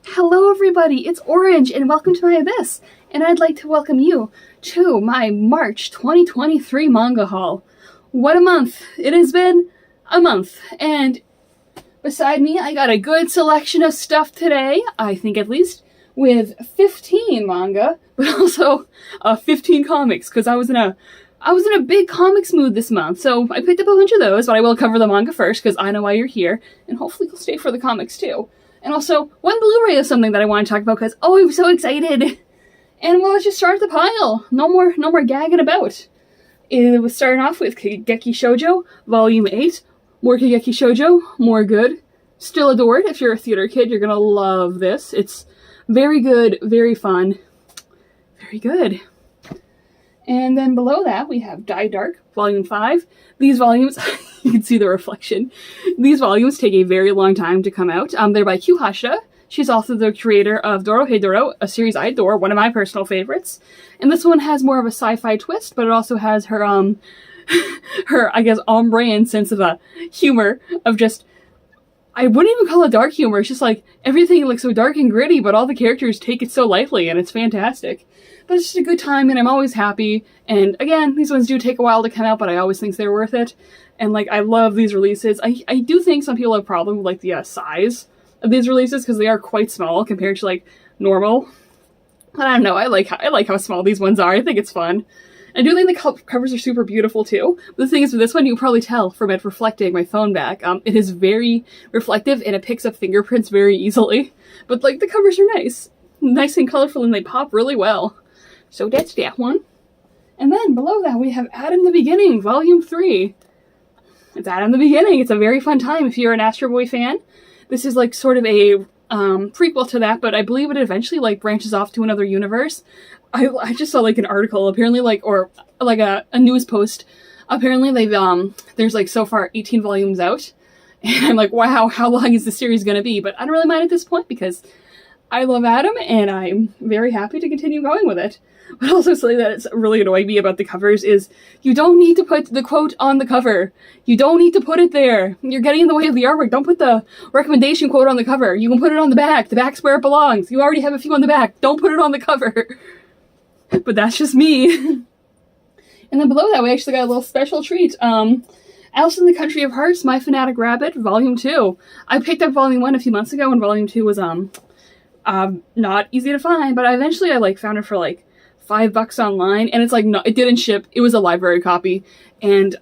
Hello everybody, it's Orange and welcome to my Abyss, and I'd like to welcome you to my March 2023 manga haul. What a month! It has been a month, and beside me I got a good selection of stuff today, I think at least, with 15 manga, but also 15 comics, because I was in a big comics mood this month, so I picked up a bunch of those, but I will cover the manga first, because I know why you're here, and hopefully you'll stay for the comics too. And also, one Blu-ray is something that I want to talk about because, oh, I'm so excited! And well, let's just start the pile. No more gagging about. It was starting off with Kageki Shoujo, Volume 8. More Kageki Shoujo, more good. Still adored. If you're a theater kid, you're gonna love this. It's very good, very fun. Very good. And then below that, we have Die Dark, Volume 5. These volumes, you can see the reflection. These volumes take a very long time to come out. They're by Q Hashida. She's also the creator of Dorohedoro, a series I adore, one of my personal favorites. And this one has more of a sci-fi twist, but it also has her, her, I guess, ombre and sense of a humor of just, I wouldn't even call it dark humor. It's just like, everything looks so dark and gritty, but all the characters take it so lightly, and it's fantastic. But it's just a good time, and I'm always happy. And again, these ones do take a while to come out, but I always think they're worth it. And like, I love these releases. I do think some people have a problem with like the size of these releases because they are quite small compared to like normal. But I don't know. I like how small these ones are. I think it's fun. I do think the covers are super beautiful too. But the thing is, with this one, you can probably tell from it reflecting my phone back. It is very reflective and it picks up fingerprints very easily. But like, the covers are nice and colorful, and they pop really well. So that's that one. And then below that we have Adam the Beginning, Volume 3. It's Adam the Beginning. It's a very fun time if you're an Astro Boy fan. This is like sort of a prequel to that, but I believe it eventually like branches off to another universe. I just saw like an article, apparently or like a news post. Apparently they've, there's like so far 18 volumes out. And I'm like, wow, how long is the series gonna be? But I don't really mind at this point because I love Adam and I'm very happy to continue going with it. But also something that it's really annoyed me about the covers is you don't need to put the quote on the cover. You don't need to put it there. You're getting in the way of the artwork. Don't put the recommendation quote on the cover. You can put it on the back. The back's where it belongs. You already have a few on the back. Don't put it on the cover. But that's just me. And then below that we actually got a little special treat. Alice in the Country of Hearts, My Fanatic Rabbit, Volume 2. I picked up Volume 1 a few months ago and Volume 2 was not easy to find, but eventually I like found it for like $5 online, and it's like, no, it didn't ship. It was a library copy, and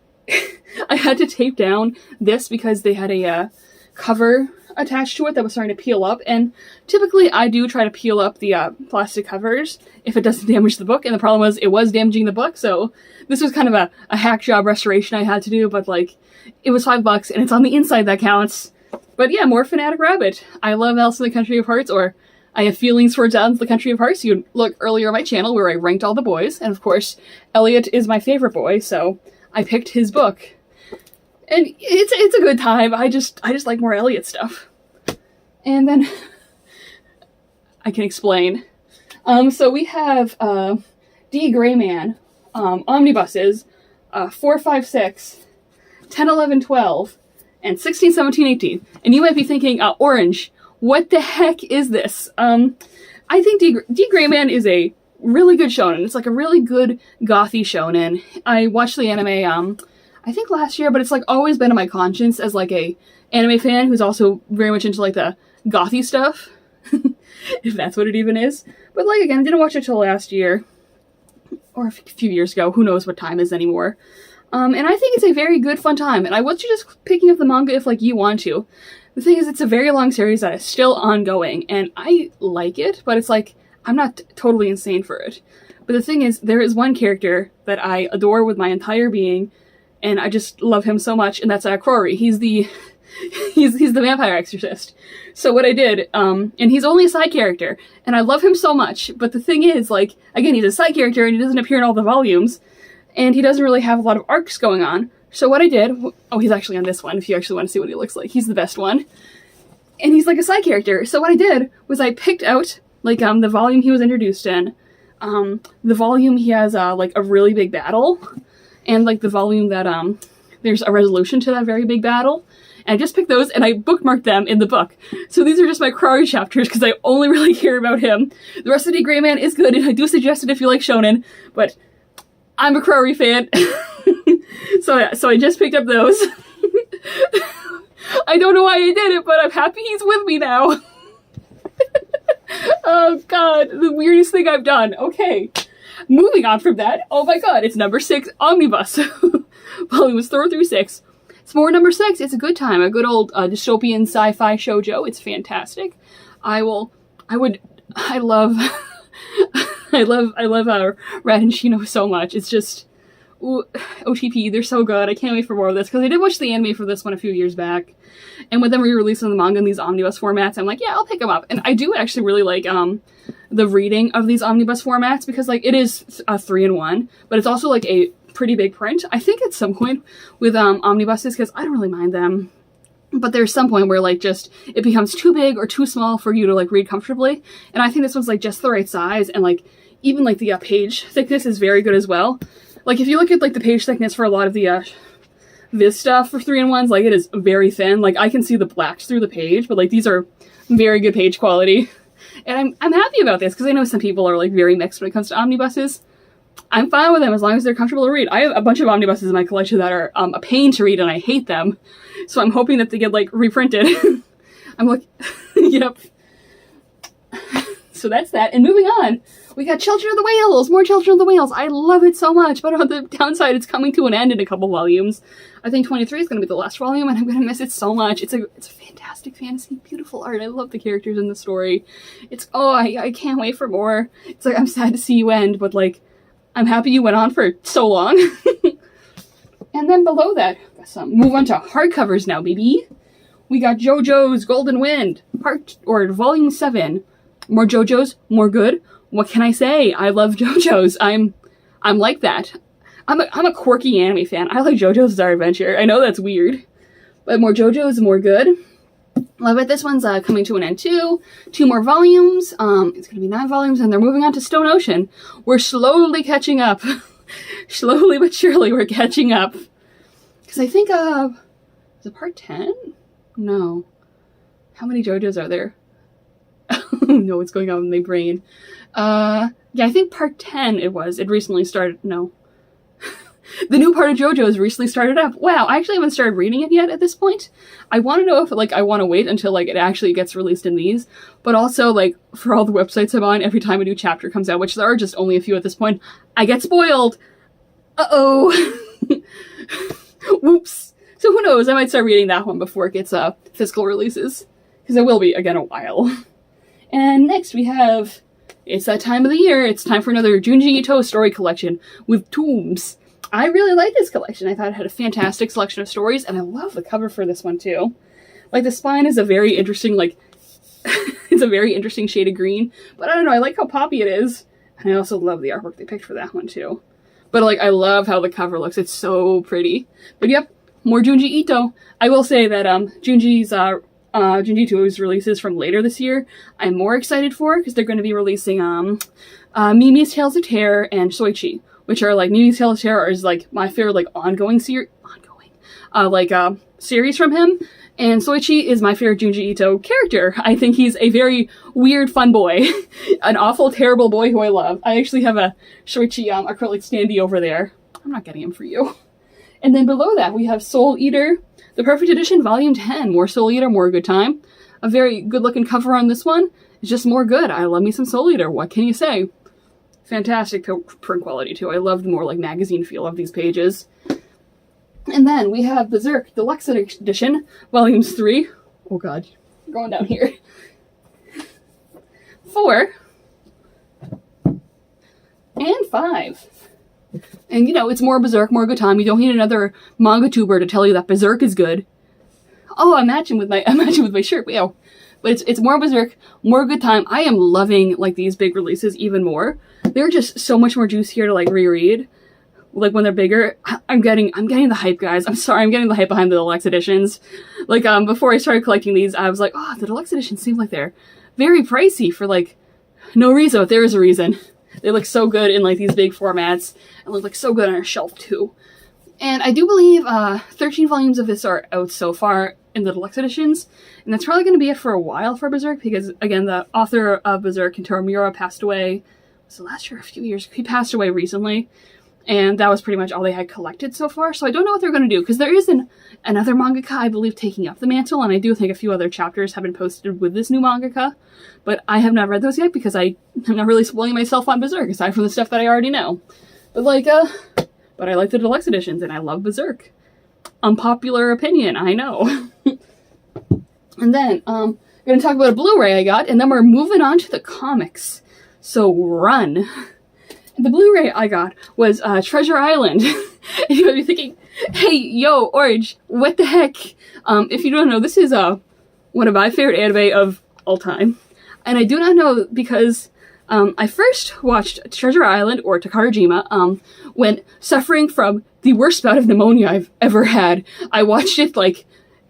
I had to tape down this because they had a cover attached to it that was starting to peel up, and typically I do try to peel up the plastic covers if it doesn't damage the book, and the problem was it was damaging the book, so this was kind of a hack job restoration I had to do, but like, it was $5 and it's on the inside that counts. But yeah, more Fanatic Rabbit. I love Alice in the Country of Hearts, or I have feelings towards Alice in the Country of Hearts. You can look earlier on my channel where I ranked all the boys, and of course, Elliot is my favorite boy, so I picked his book. And it's a good time. I just like more Elliot stuff. And then I can explain. So we have D. Grayman, omnibuses, 4, 5, 6, 10, 11, 12, and 16, 17, 18. And you might be thinking, Orange, what the heck is this? I think D. Grayman is a really good shonen. It's like a really good gothy shonen. I watched the anime, I think last year, but it's like always been on my conscience as like a anime fan who's also very much into like the gothy stuff. If that's what it even is. But like, again, I didn't watch it till last year. Or a few years ago. Who knows what time is anymore. And I think it's a very good, fun time. And I want you just picking up the manga if like you want to. The thing is, it's a very long series that is still ongoing, and I like it, but it's like, I'm not totally insane for it. But the thing is, there is one character that I adore with my entire being, and I just love him so much, and that's Crowry. He's the vampire exorcist. So what I did, and he's only a side character, and I love him so much, but the thing is, like, again, he's a side character, and he doesn't appear in all the volumes, and he doesn't really have a lot of arcs going on. So what I did, oh, he's actually on this one, if you actually want to see what he looks like. He's the best one. And he's like a side character. So what I did was I picked out, like, the volume he was introduced in, the volume he has, like, a really big battle, and, like, the volume that, there's a resolution to that very big battle. And I just picked those and I bookmarked them in the book. So these are just my Crowley chapters because I only really care about him. The rest of the Gray Man is good, and I do suggest it if you like shonen, but I'm a Crowley fan. So I just picked up those. I don't know why I did it, but I'm happy he's with me now. Oh god, the weirdest thing I've done. Okay, moving on from that. Oh my god, it's number 6, Omnibus. Volumes 4 through 6. It's more number 6. It's a good time. A good old dystopian sci-fi shoujo. It's fantastic. I love Rat and Shino so much. It's just, ooh, OTP, they're so good. I can't wait for more of this, because I did watch the anime for this one a few years back. And with them re-releasing the manga in these omnibus formats, I'm like, yeah, I'll pick them up. And I do actually really like the reading of these omnibus formats, because like it is a 3-in-1, but it's also like a pretty big print. I think at some point with omnibuses, because I don't really mind them, but there's some point where like just it becomes too big or too small for you to like read comfortably. And I think this one's like just the right size, and like even like the page thickness is very good as well. Like if you look at like the page thickness for a lot of the Viz stuff for 3-in-1s, like it is very thin. Like I can see the blacks through the page, but like these are very good page quality. And I'm happy about this, because I know some people are like very mixed when it comes to omnibuses. I'm fine with them as long as they're comfortable to read. I have a bunch of omnibuses in my collection that are a pain to read, and I hate them. So I'm hoping that they get like reprinted. I'm like, yep. So that's that. And moving on, we got Children of the Whales, more Children of the Whales. I love it so much, but on the downside, it's coming to an end in a couple volumes. I think 23 is going to be the last volume, and I'm going to miss it so much. It's a fantastic fantasy, beautiful art. I love the characters in the story. I can't wait for more. It's like, I'm sad to see you end, but like, I'm happy you went on for so long. And then below that, move on to hardcovers now, baby. We got JoJo's Golden Wind, Volume 7. More JoJo's, more good. What can I say? I love JoJo's. I'm like that. I'm a quirky anime fan. I like JoJo's Bizarre Adventure. I know that's weird, but more JoJo's, more good. Love it. This one's coming to an end too. 2 more volumes. It's gonna be 9 volumes, and they're moving on to Stone Ocean. We're slowly catching up. Slowly but surely, we're catching up. Because I think is it part 10? No. How many JoJo's are there? No, what's going on in my brain? Yeah, I think part 10 it was. It recently started. No. The new part of JoJo has recently started up. Wow, I actually haven't started reading it yet at this point. I want to know if like I want to wait until like it actually gets released in these, but also like for all the websites I'm on, every time a new chapter comes out, which there are just only a few at this point, I get spoiled. Uh-oh. Whoops. So who knows, I might start reading that one before it gets physical releases, because it will be, again, a while. And next we have, it's that time of the year, it's time for another Junji Ito story collection with Tombs. I really like this collection. I thought it had a fantastic selection of stories, and I love the cover for this one too. Like the spine is a very interesting, like, it's a very interesting shade of green, but I don't know, I like how poppy it is. And I also love the artwork they picked for that one too. But like, I love how the cover looks, it's so pretty. But yep, more Junji Ito. I will say that Junji Ito's releases from later this year, I'm more excited for, because they're going to be releasing Mimi's Tales of Terror and Soichi, which are like, Mimi's Tales of Terror is like my favorite like ongoing series from him, and Soichi is my favorite Junji Ito character. I think he's a very weird fun boy, an awful terrible boy who I love. I actually have a Soichi acrylic standee over there. I'm not getting him for you. And then below that we have Soul Eater, the Perfect Edition, Volume 10. More Soul Eater, more good time. A very good looking cover on this one. It's just more good. I love me some Soul Eater. What can you say? Fantastic print quality too. I love the more like magazine feel of these pages. And then we have Berserk Deluxe Edition, Volumes 3. Oh god, we're going down here. 4. And 5. And you know, it's more Berserk, more good time. You don't need another manga tuber to tell you that Berserk is good. Oh, I'm matching with my shirt. Wow. But it's more Berserk, more good time. I am loving like these big releases even more. They're just so much more juice here to like reread. Like when they're bigger, I'm getting the hype, guys. I'm sorry, I'm getting the hype behind the deluxe editions. Like before I started collecting these, I was like, oh, the deluxe editions seem like they're very pricey for like no reason, but there is a reason. They look so good in like these big formats, and look like so good on a shelf too. And I do believe 13 volumes of this are out so far, in the deluxe editions. And that's probably going to be it for a while for Berserk, because, again, the author of Berserk, Kentaro Miura, passed away, was it last year or a few years? He passed away recently. And that was pretty much all they had collected so far. So I don't know what they're going to do, because there is another mangaka, I believe, taking up the mantle, and I do think a few other chapters have been posted with this new mangaka. But I have not read those yet, because I'm not really spoiling myself on Berserk, aside from the stuff that I already know. But but I like the deluxe editions, and I love Berserk. Unpopular opinion, I know. And then, I'm going to talk about a Blu-ray I got, and then we're moving on to the comics. So run. The Blu-ray I got was Treasure Island. And you might be thinking, hey, yo, Orange, what the heck? If you don't know, this is one of my favorite anime of all time. And I do not know because I first watched Treasure Island, or Takarajima, when suffering from the worst bout of pneumonia I've ever had. I watched it, like,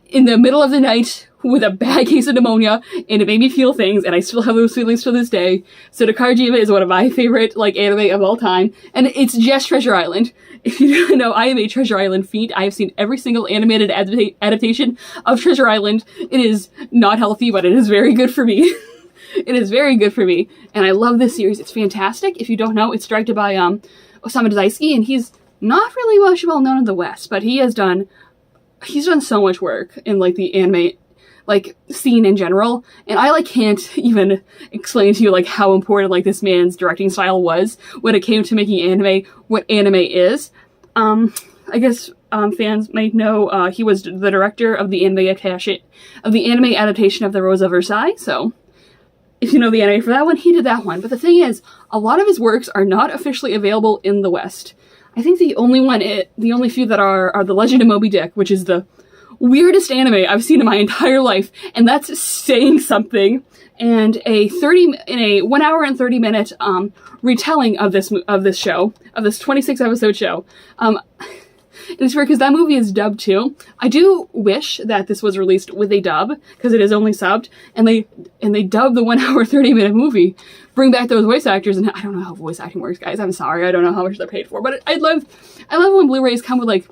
in the middle of the night with a bad case of pneumonia, and it made me feel things, and I still have those feelings to this day. So Takarajima is one of my favorite, like, anime of all time, and it's just Treasure Island. If you don't know, I am a Treasure Island fiend. I have seen every single animated adaptation of Treasure Island. It is not healthy, but it is very good for me. It is very good for me, and I love this series. It's fantastic. If you don't know, it's directed by Osamu Dezaki, and he's not really much well known in the West, but he's done so much work in, like, the anime, like, scene in general, and I, like, can't even explain to you, like, how important, like, this man's directing style was when it came to making anime what anime is. I guess fans might know he was the director of the anime adaptation of The Rose of Versailles, so if you know the anime for that one, he did that one. But the thing is, a lot of his works are not officially available in the West. I think the only few that are The Legend of Moby Dick, which is the weirdest anime I've seen in my entire life, and that's saying something. And a 1 hour and 30 minute retelling of this show, of this 26 episode show. It's weird because that movie is dubbed too. I do wish that this was released with a dub, because it is only subbed, and they dub the 1 hour 30 minute movie. Bring back those voice actors, and I don't know how voice acting works, guys. I'm sorry, I don't know how much they're paid for, but I love when Blu-rays come with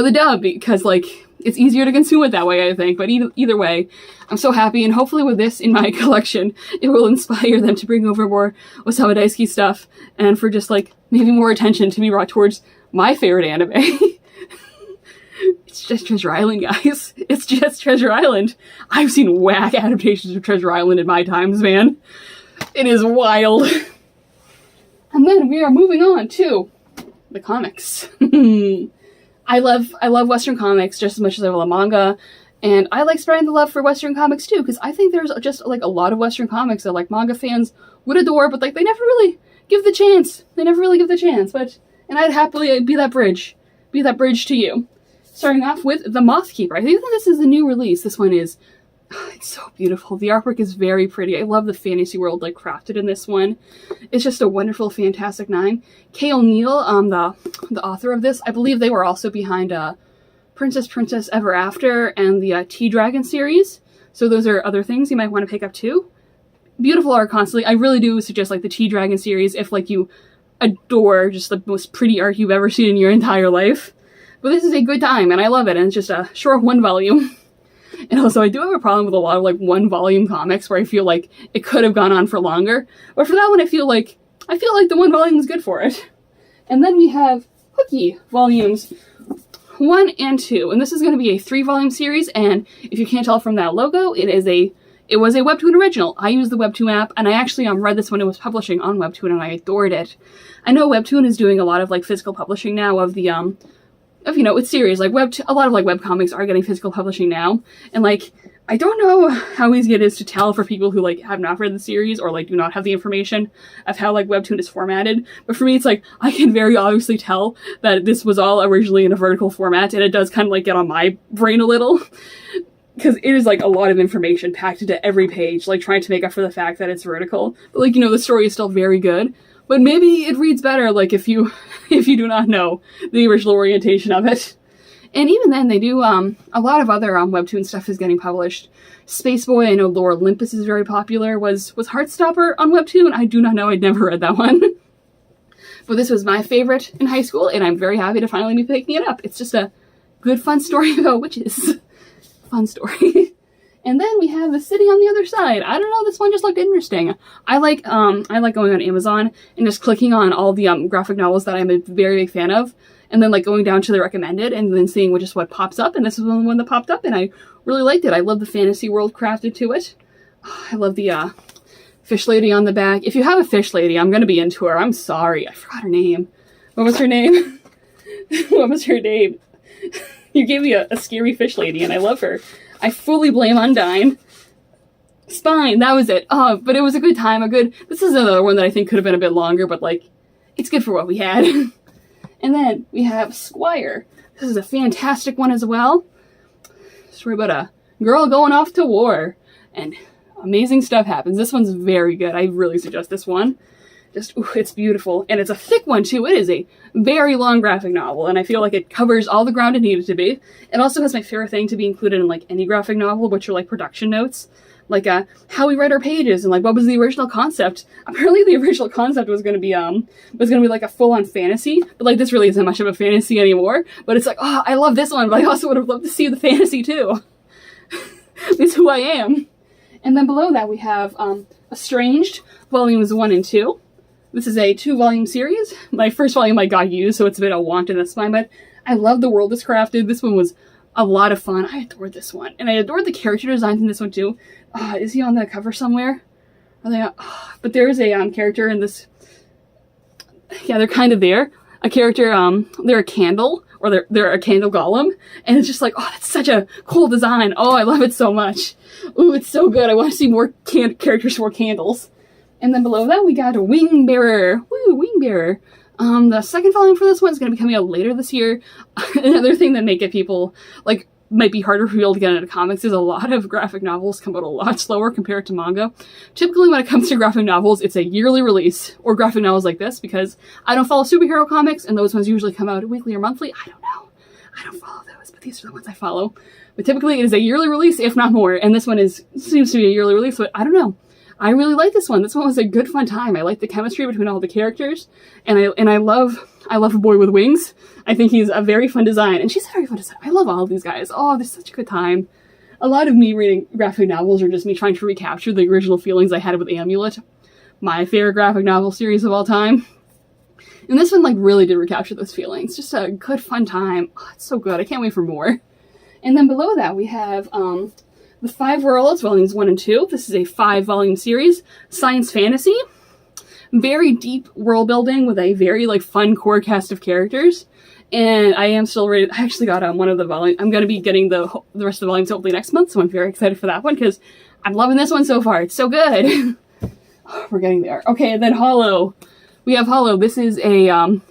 a dub, because, like, it's easier to consume it that way, I think. But either way, I'm so happy, and hopefully with this in my collection, it will inspire them to bring over more Osamu Daisuke stuff, and for just, like, maybe more attention to be brought towards my favorite anime. It's just Treasure Island, guys. It's just Treasure Island. I've seen whack adaptations of Treasure Island in my times, man. It is wild. And then we are moving on to the comics. I love Western comics just as much as I love manga, and I like spreading the love for Western comics too, because I think there's just, like, a lot of Western comics that, like, manga fans would adore, but, like, they never really give the chance. And I'd happily be that bridge to you. Starting off with The Moth Keeper. I think that this is a new release. This one is, it's so beautiful. The artwork is very pretty. I love the fantasy world, like, crafted in this one. It's just a wonderful, fantastic nine. Kay O'Neill, the author of this, I believe they were also behind Princess Ever After and the T-Dragon series. So those are other things you might want to pick up too. Beautiful art constantly. I really do suggest, like, the T-Dragon series if, like, you adore just the most pretty art you've ever seen in your entire life. But this is a good time, and I love it, and it's just a short 1 volume. And also, I do have a problem with a lot of, like, 1 volume comics where I feel like it could have gone on for longer. But for that one, I feel like the 1 volume is good for it. And then we have Hooky volumes 1 and 2, and this is going to be a 3-volume series, and if you can't tell from that logo, it was a Webtoon original. I use the Webtoon app, and I actually read this when it was publishing on Webtoon, and I adored it. I know Webtoon is doing a lot of, like, physical publishing now of the, its series. Like, a lot of, like, webcomics are getting physical publishing now, and, like, I don't know how easy it is to tell for people who, like, have not read the series or, like, do not have the information of how, like, Webtoon is formatted. But for me, it's like, I can very obviously tell that this was all originally in a vertical format, and it does kind of, like, get on my brain a little. Because it is, like, a lot of information packed into every page, like, trying to make up for the fact that it's vertical. But, like, the story is still very good. But maybe it reads better, like, if you do not know the original orientation of it. And even then, they do, a lot of other Webtoon stuff is getting published. Space Boy, I know Lore Olympus is very popular. Was Heartstopper on Webtoon? I do not know, I'd never read that one. But this was my favorite in high school, and I'm very happy to finally be picking it up. It's just a good, fun story about witches. fun story. And then we have the City on the Other Side. I don't know, this one just looked interesting. I like going on Amazon and just clicking on all the graphic novels that I'm a very big fan of, and then like going down to the recommended and then seeing what pops up. And this was one that popped up, and I really liked it. I love the fantasy world crafted to it. Oh, I love the fish lady on the back. If you have a fish lady, I'm gonna be into her. I'm sorry, I forgot her name. What was her name? What was her name? You gave me a scary fish lady, and I love her. I fully blame Undyne. Spine, that was it. Oh, but it was a good time. This is another one that I think could have been a bit longer, but like, it's good for what we had. And then we have Squire. This is a fantastic one as well. Story about a girl going off to war, and amazing stuff happens. This one's very good. I really suggest this one. Just, ooh, it's beautiful. And it's a thick one too. It is a very long graphic novel, and I feel like it covers all the ground it needed to be. It also has my favorite thing to be included in like any graphic novel, which are like production notes. Like how we write our pages and like what was the original concept. Apparently the original concept was gonna be like a full-on fantasy, but like this really isn't much of a fantasy anymore. But it's like, oh, I love this one, but I also would have loved to see the fantasy too. It's who I am. And then below that we have Estranged, volumes 1 and 2. This is a 2-volume series. My first volume I got used, so it's a bit of want in this spine, but I love the world it's crafted. This one was a lot of fun. I adored this one. And I adored the character designs in this one too. Is he on the cover somewhere? Are they? But there is a character in this. Yeah, they're kind of there. A character, they're a candle, or they're a candle golem, and it's just like, oh, that's such a cool design. Oh, I love it so much. Ooh, it's so good. I want to see more characters for candles. And then below that, we got a Wing Bearer. Woo, Wing Bearer. The second volume for this one is going to be coming out later this year. Another thing that might be harder for people to get into comics is a lot of graphic novels come out a lot slower compared to manga. Typically when it comes to graphic novels, it's a yearly release, or graphic novels like this, because I don't follow superhero comics, and those ones usually come out weekly or monthly. I don't know. I don't follow those, but these are the ones I follow. But typically it is a yearly release, if not more, and this one seems to be a yearly release, but I don't know. I really like this one. This one was a good fun time. I like the chemistry between all the characters, and I love a boy with wings. I think he's a very fun design, and she's a very fun design. I love all of these guys. Oh, this is such a good time. A lot of me reading graphic novels are just me trying to recapture the original feelings I had with Amulet, my favorite graphic novel series of all time. And this one like really did recapture those feelings. Just a good fun time. Oh, it's so good. I can't wait for more. And then below that we have The 5 Worlds, volumes 1 and 2. This is a 5-volume series, science fantasy. Very deep world building with a very fun core cast of characters. And I am still ready. I actually got one of the volumes. I'm going to be getting the rest of the volumes hopefully next month, so I'm very excited for that one because I'm loving this one so far. It's so good. We're getting there. Okay, and then Hollow. We have Hollow. This is a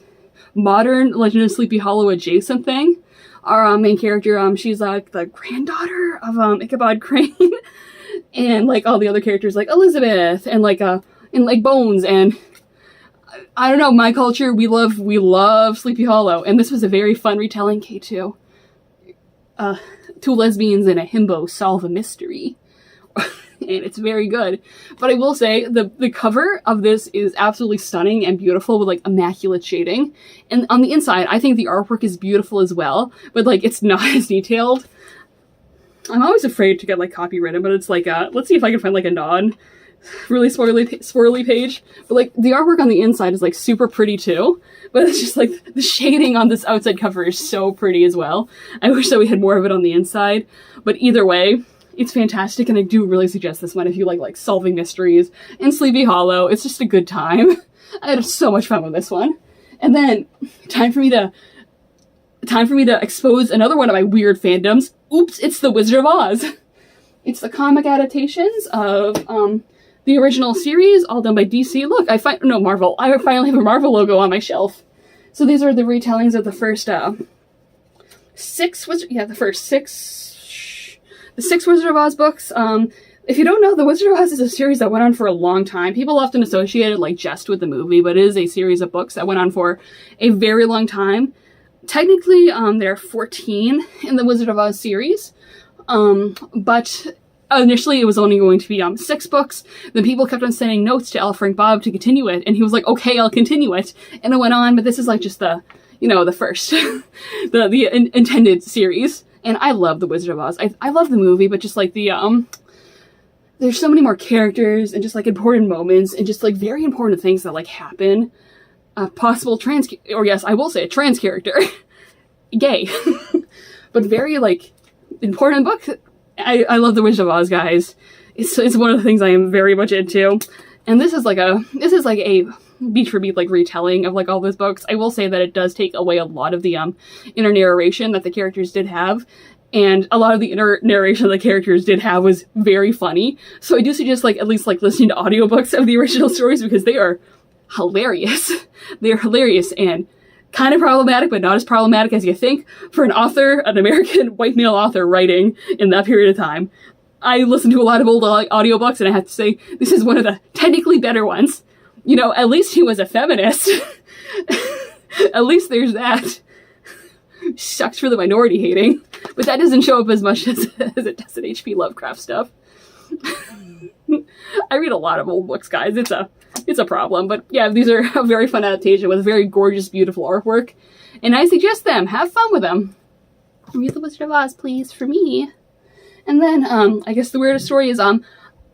modern Legend of Sleepy Hollow adjacent thing. Our main character, she's like the granddaughter of Ichabod Crane, and like all the other characters like Elizabeth and Bones, and I don't know, my culture, we love Sleepy Hollow, and this was a very fun retelling. K2. Two lesbians and a himbo solve a mystery. And it's very good. But I will say, the cover of this is absolutely stunning and beautiful with immaculate shading. And on the inside, I think the artwork is beautiful as well, but it's not as detailed. I'm always afraid to get copywritten, but it's let's see if I can find a non really swirly page. But the artwork on the inside is super pretty too. But it's just the shading on this outside cover is so pretty as well. I wish that we had more of it on the inside. But either way, it's fantastic, and I do really suggest this one if you like solving mysteries and Sleepy Hollow. It's just a good time. I had so much fun with this one. And then time for me to expose another one of my weird fandoms. Oops, it's The Wizard of Oz. It's the comic adaptations of the original series, all done by DC. Look, Marvel. I finally have a Marvel logo on my shelf. So these are the retellings of the first six Wizard of Oz books. If you don't know, The Wizard of Oz is a series that went on for a long time. People often associate it just with the movie, but it is a series of books that went on for a very long time. Technically, there are 14 in the Wizard of Oz series, but initially it was only going to be 6 books. Then people kept on sending notes to L. Frank Baum to continue it, and he was like, okay, I'll continue it. And it went on, but this is just the first, the intended series. And I love The Wizard of Oz. I love the movie, but just like there's so many more characters and just like important moments and just like very important things that like happen. Possible trans, or yes, I will say a trans character. Gay. But very like important book. I love The Wizard of Oz, guys. It's one of the things I am very much into. And this is like a beat for beat like retelling of like all those books. I will say that it does take away a lot of the inner narration that the characters did have. And a lot of the inner narration the characters did have was very funny. So I do suggest like at least like listening to audiobooks of the original stories because they are hilarious. They're hilarious and kind of problematic, but not as problematic as you think for an author, an American white male author writing in that period of time. I listened to a lot of old audiobooks and I have to say this is one of the technically better ones. You know, at least he was a feminist. At least there's that. Sucks for the minority hating. But that doesn't show up as much as it does in H.P. Lovecraft stuff. I read a lot of old books, guys. It's a problem. But yeah, these are a very fun adaptation with very gorgeous, beautiful artwork. And I suggest them. Have fun with them. Read The Wizard of Oz, please, for me. And then, I guess the weirdest story is,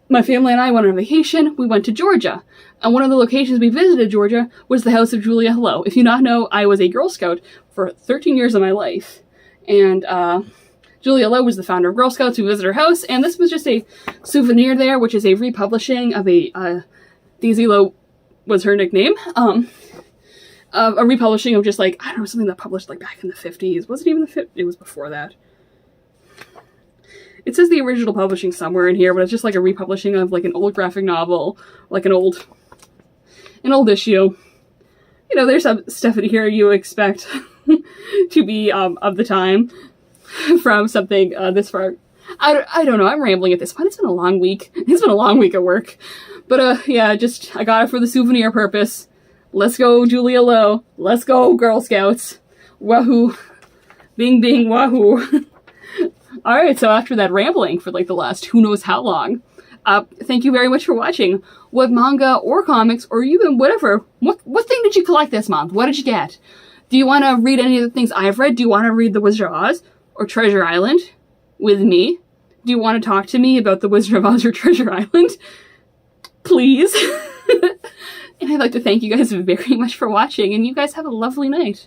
my family and I went on vacation. We went to Georgia. And one of the locations we visited Georgia was the house of Julia Hello. If you not know, I was a Girl Scout for 13 years of my life. And, Julia Lowe was the founder of Girl Scouts. We visited her house, and this was just a souvenir there, which is a republishing of a, Daisy Lowe was her nickname, a republishing of just like, I don't know, something that published like back in the 50s. Was it even the 50s? It was before that. It says the original publishing somewhere in here, but it's just like a republishing of like an old graphic novel, like an old issue. You know, there's some stuff in here you expect to be, of the time. From something this far. I don't know, I'm rambling at this point. It's been a long week. It's been a long week at work. But yeah, I got it for the souvenir purpose. Let's go, Julia Lowe. Let's go, Girl Scouts. Wahoo. Bing, bing, wahoo. Alright, so after that rambling for like the last who knows how long, thank you very much for watching. What manga or comics or even whatever, what thing did you collect this month? What did you get? Do you want to read any of the things I've read? Do you want to read The Wizard of Oz? Or Treasure Island with me? Do you want to talk to me about The Wizard of Oz or Treasure Island? Please. And I'd like to thank you guys very much for watching, and you guys have a lovely night.